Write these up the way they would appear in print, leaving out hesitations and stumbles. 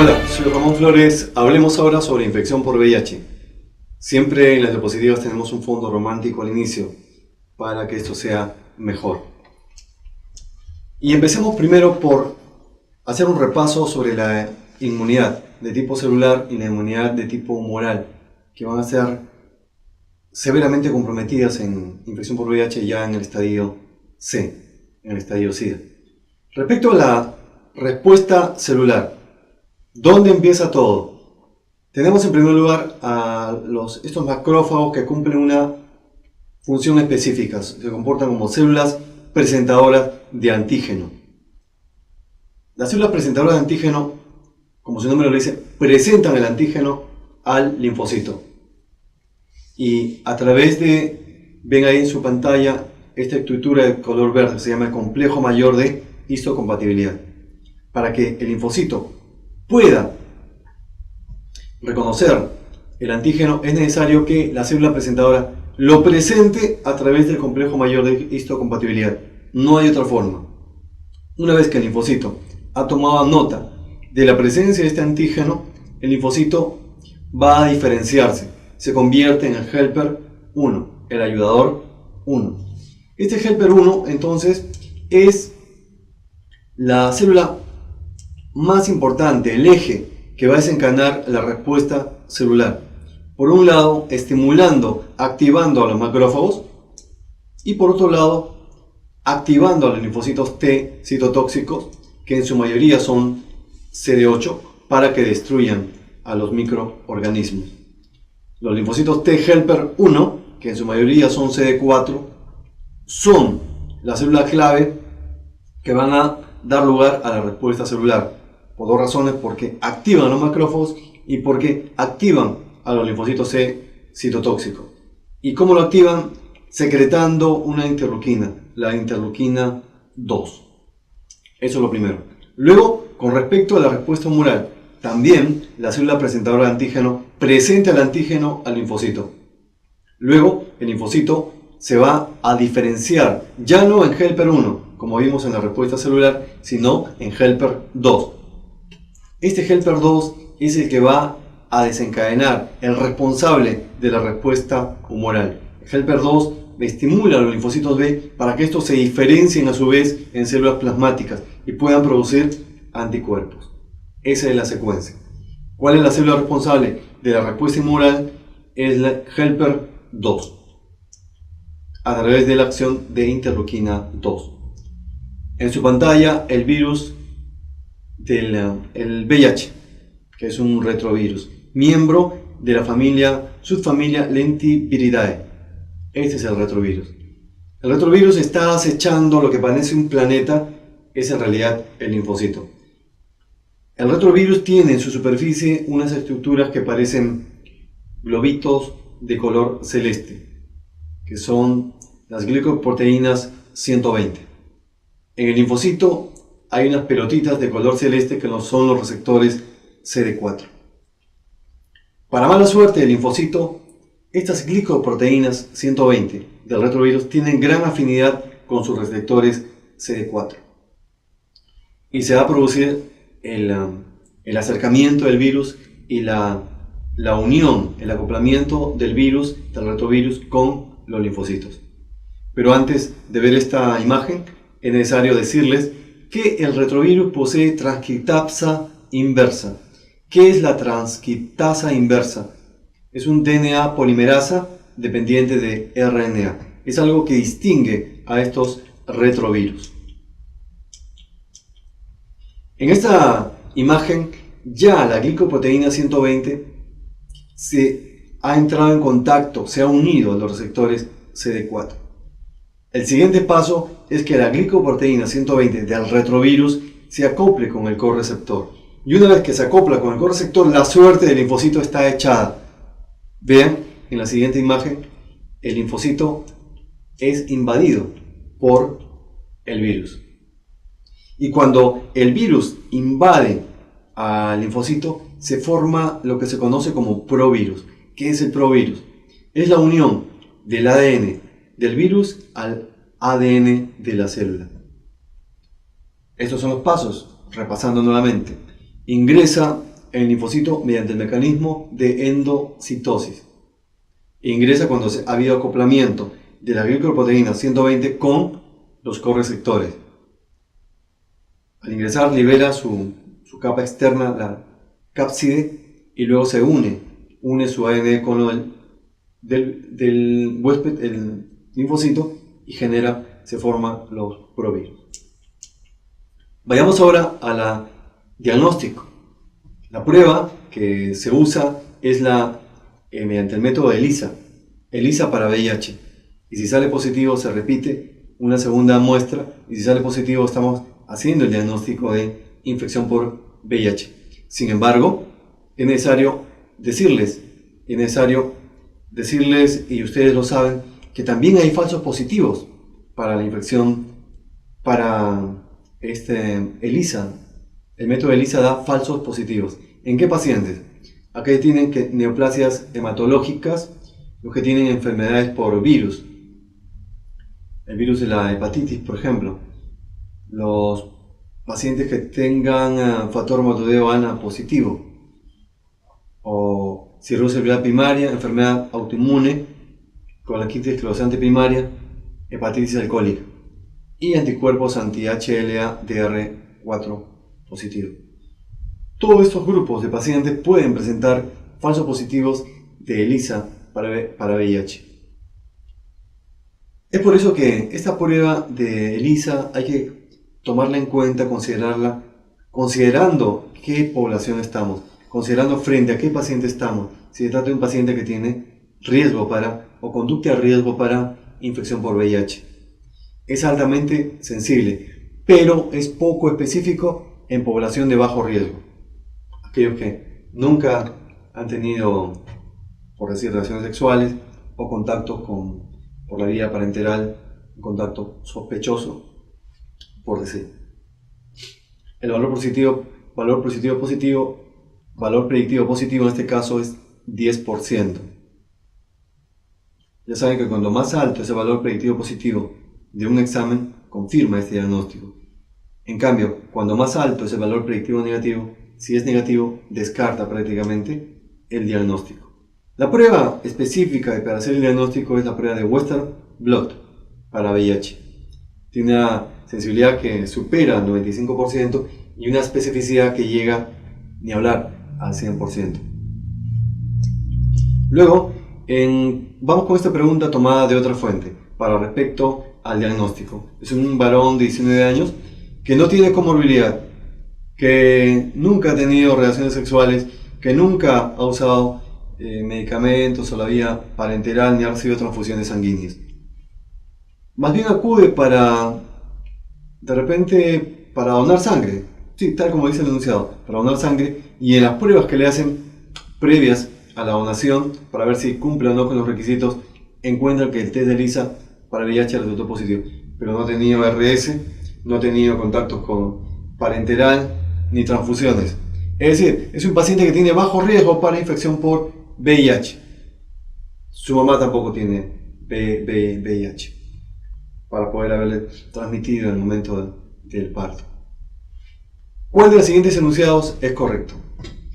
Hola, soy Ramón Flores. Hablemos ahora sobre infección por VIH. Siempre en las diapositivas tenemos un fondo romántico al inicio para que esto sea mejor. Y empecemos primero por hacer un repaso sobre la inmunidad de tipo celular y la inmunidad de tipo humoral, que van a ser severamente comprometidas en infección por VIH ya en el estadio C, en el estadio SIDA. Respecto a la respuesta celular, ¿dónde empieza todo? Tenemos en primer lugar a estos macrófagos que cumplen una función específica, se comportan como células presentadoras de antígeno. Las células presentadoras de antígeno, como su nombre lo dice, presentan el antígeno al linfocito. Y a través de, ven ahí en su pantalla, esta estructura de color verde, se llama el complejo mayor de histocompatibilidad. Para que el linfocito pueda reconocer el antígeno, es necesario que la célula presentadora lo presente a través del complejo mayor de histocompatibilidad. No hay otra forma. Una vez que el linfocito ha tomado nota de la presencia de este antígeno, el linfocito va a diferenciarse. Se convierte en el helper 1, el ayudador 1. Este helper 1, entonces, es la célula más importante, el eje que va a desencadenar la respuesta celular. Por un lado, estimulando, activando a los macrófagos, y por otro lado, activando a los linfocitos T citotóxicos, que en su mayoría son CD8, para que destruyan a los microorganismos. Los linfocitos T helper 1, que en su mayoría son CD4, son la célula clave que van a dar lugar a la respuesta celular. Por dos razones: porque activan a los macrófagos y porque activan a los linfocitos C citotóxicos. ¿Y cómo lo activan? Secretando una interleuquina, la interleuquina 2. Eso es lo primero. Luego, con respecto a la respuesta humoral, también la célula presentadora de antígeno presenta el antígeno al linfocito. Luego, el linfocito se va a diferenciar, ya no en helper 1, como vimos en la respuesta celular, sino en helper 2. Este helper 2 es el que va a desencadenar, el responsable de la respuesta humoral. El helper 2 estimula a los linfocitos B para que estos se diferencien a su vez en células plasmáticas y puedan producir anticuerpos. Esa es la secuencia. ¿Cuál es la célula responsable de la respuesta humoral? Es la helper 2, a través de la acción de interleuquina 2. En su pantalla, el virus el VIH, que es un retrovirus, miembro de la subfamilia Lentiviridae. Este es el retrovirus. El retrovirus está acechando lo que parece un planeta, es en realidad el linfocito. El retrovirus tiene en su superficie unas estructuras que parecen globitos de color celeste, que son las glicoproteínas 120. En el linfocito hay unas pelotitas de color celeste que no son los receptores CD4. Para mala suerte del linfocito, estas glicoproteínas 120 del retrovirus tienen gran afinidad con sus receptores CD4. Y se va a producir el acercamiento del virus y la unión, el acoplamiento del virus, del retrovirus, con los linfocitos. Pero antes de ver esta imagen, es necesario decirles que el retrovirus posee transcriptasa inversa. ¿Qué es la transcriptasa inversa? Es un DNA polimerasa dependiente de RNA. Es algo que distingue a estos retrovirus. En esta imagen, ya la glicoproteína 120 se ha entrado en contacto, se ha unido a los receptores CD4. El siguiente paso es que la glicoproteína 120 del retrovirus se acople con el correceptor. Y una vez que se acopla con el correceptor, la suerte del linfocito está echada. Vean en la siguiente imagen, el linfocito es invadido por el virus. Y cuando el virus invade al linfocito, se forma lo que se conoce como provirus. ¿Qué es el provirus? Es la unión del ADN del virus al ADN de la célula. Estos son los pasos, repasando nuevamente. Ingresa en el linfocito mediante el mecanismo de endocitosis. Ingresa cuando ha habido acoplamiento de la glicoproteína 120 con los correceptores. Al ingresar libera su capa externa, la cápside, y luego se une su ADN con lo del huésped, el linfocito, y se forman los provirus. Vayamos ahora a la diagnóstico. La prueba que se usa es mediante el método de ELISA para VIH. Y si sale positivo, se repite una segunda muestra, y si sale positivo, estamos haciendo el diagnóstico de infección por VIH. Sin embargo, es necesario decirles, y ustedes lo saben, que también hay falsos positivos para la infección, para ELISA. El método ELISA da falsos positivos. ¿En qué pacientes? Aquellos que tienen neoplasias hematológicas, los que tienen enfermedades por virus, el virus de la hepatitis, por ejemplo, los pacientes que tengan factor hematoideo ANA positivo, o cirrosis celular primaria, enfermedad autoinmune, colitis esclerosante primaria, hepatitis alcohólica, y anticuerpos anti-HLA-DR4 positivo. Todos estos grupos de pacientes pueden presentar falsos positivos de ELISA para VIH. Es por eso que esta prueba de ELISA hay que tomarla en cuenta, considerarla, considerando qué población estamos, considerando frente a qué paciente estamos, si se trata de un paciente que tiene riesgo o conducta a riesgo para infección por VIH. Es altamente sensible, pero es poco específico en población de bajo riesgo. Aquellos que nunca han tenido, por decir, relaciones sexuales o contacto por la vía parenteral, un contacto sospechoso, por decir. El valor predictivo positivo en este caso es 10%. Ya saben que cuando más alto es el valor predictivo positivo de un examen, confirma este diagnóstico. En cambio, cuando más alto es el valor predictivo negativo, si es negativo, descarta prácticamente el diagnóstico. La prueba específica para hacer el diagnóstico es la prueba de Western Blot para VIH. Tiene una sensibilidad que supera el 95% y una especificidad que llega, ni hablar, al 100%. Luego, vamos con esta pregunta tomada de otra fuente para respecto al diagnóstico. Es un varón de 19 años que no tiene comorbilidad, que nunca ha tenido relaciones sexuales, que nunca ha usado medicamentos o la vía parenteral ni ha recibido transfusiones sanguíneas. Más bien acude para donar sangre, sí, tal como dice el enunciado, para donar sangre, y en las pruebas que le hacen previas a la donación para ver si cumple o no con los requisitos, encuentran que el test de ELISA para VIH resultó positivo, pero no ha tenido RS, no ha tenido contactos con parenteral ni transfusiones. Es decir, es un paciente que tiene bajo riesgo para infección por VIH. Su mamá tampoco tiene VIH para poder haberle transmitido en el momento del parto. ¿Cuál de los siguientes enunciados es correcto?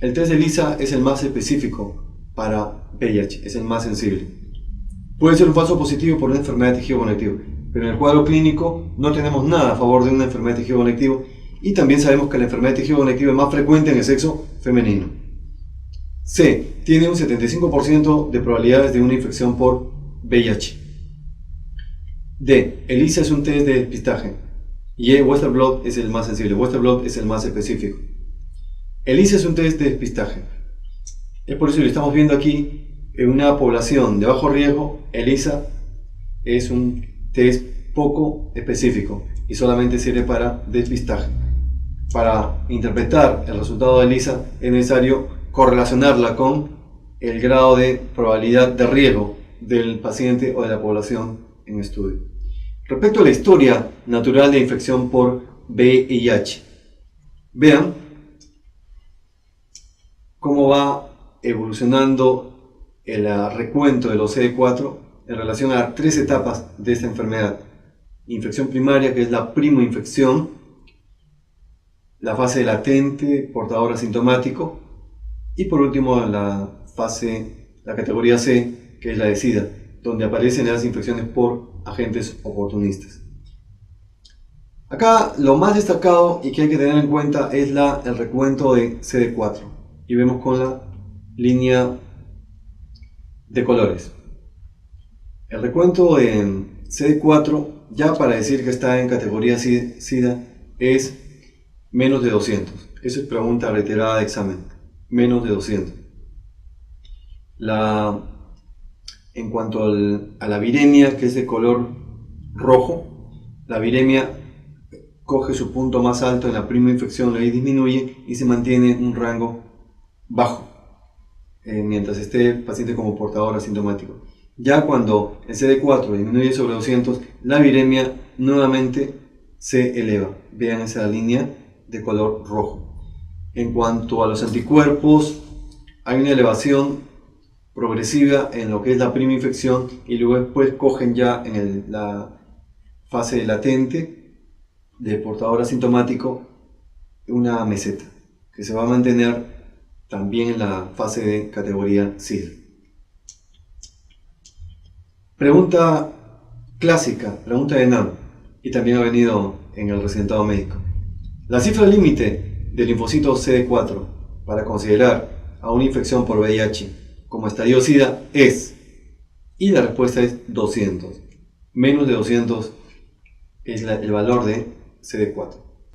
El test de ELISA es el más específico para VIH, es el más sensible. Puede ser un falso positivo por una enfermedad de tejido conectivo, pero en el cuadro clínico no tenemos nada a favor de una enfermedad de tejido conectivo, y también sabemos que la enfermedad de tejido conectivo es más frecuente en el sexo femenino. C. Tiene un 75% de probabilidades de una infección por VIH. D. ELISA es un test de despistaje. Y E. Western Blot es el más sensible. Western Blot es el más específico. ELISA es un test de despistaje. Es por eso que lo estamos viendo aquí en una población de bajo riesgo. ELISA es un test poco específico y solamente sirve para despistaje. Para interpretar el resultado de ELISA es necesario correlacionarla con el grado de probabilidad de riesgo del paciente o de la población en estudio. Respecto a la historia natural de infección por VIH, vean cómo va evolucionando el recuento de los CD4 en relación a 3 etapas de esta enfermedad. Infección primaria, que es la primoinfección, la fase latente, portador asintomático, Y por último, la categoría C, que es la de SIDA, donde aparecen las infecciones por agentes oportunistas. Acá lo más destacado y que hay que tener en cuenta es el recuento de CD4. Y vemos con la línea de colores. El recuento de CD4, ya para decir que está en categoría SIDA, es menos de 200. Eso es pregunta reiterada de examen. Menos de 200. En cuanto a la viremia, que es de color rojo, la viremia coge su punto más alto en la primera infección, ahí disminuye y se mantiene en un rango bajo, mientras esté el paciente como portador asintomático. Ya cuando el CD4 disminuye sobre 200, la viremia nuevamente se eleva. Vean esa línea de color rojo. En cuanto a los anticuerpos, hay una elevación progresiva en lo que es la primera infección y luego después cogen ya en la fase latente de portador asintomático una meseta que se va a mantener también en la fase de categoría SIDA. Pregunta clásica, pregunta de NAM, y también ha venido en el recetado médico. La cifra límite del linfocito CD4 para considerar a una infección por VIH como estadio SIDA es, y la respuesta es 200. Menos de 200 es el valor de CD4.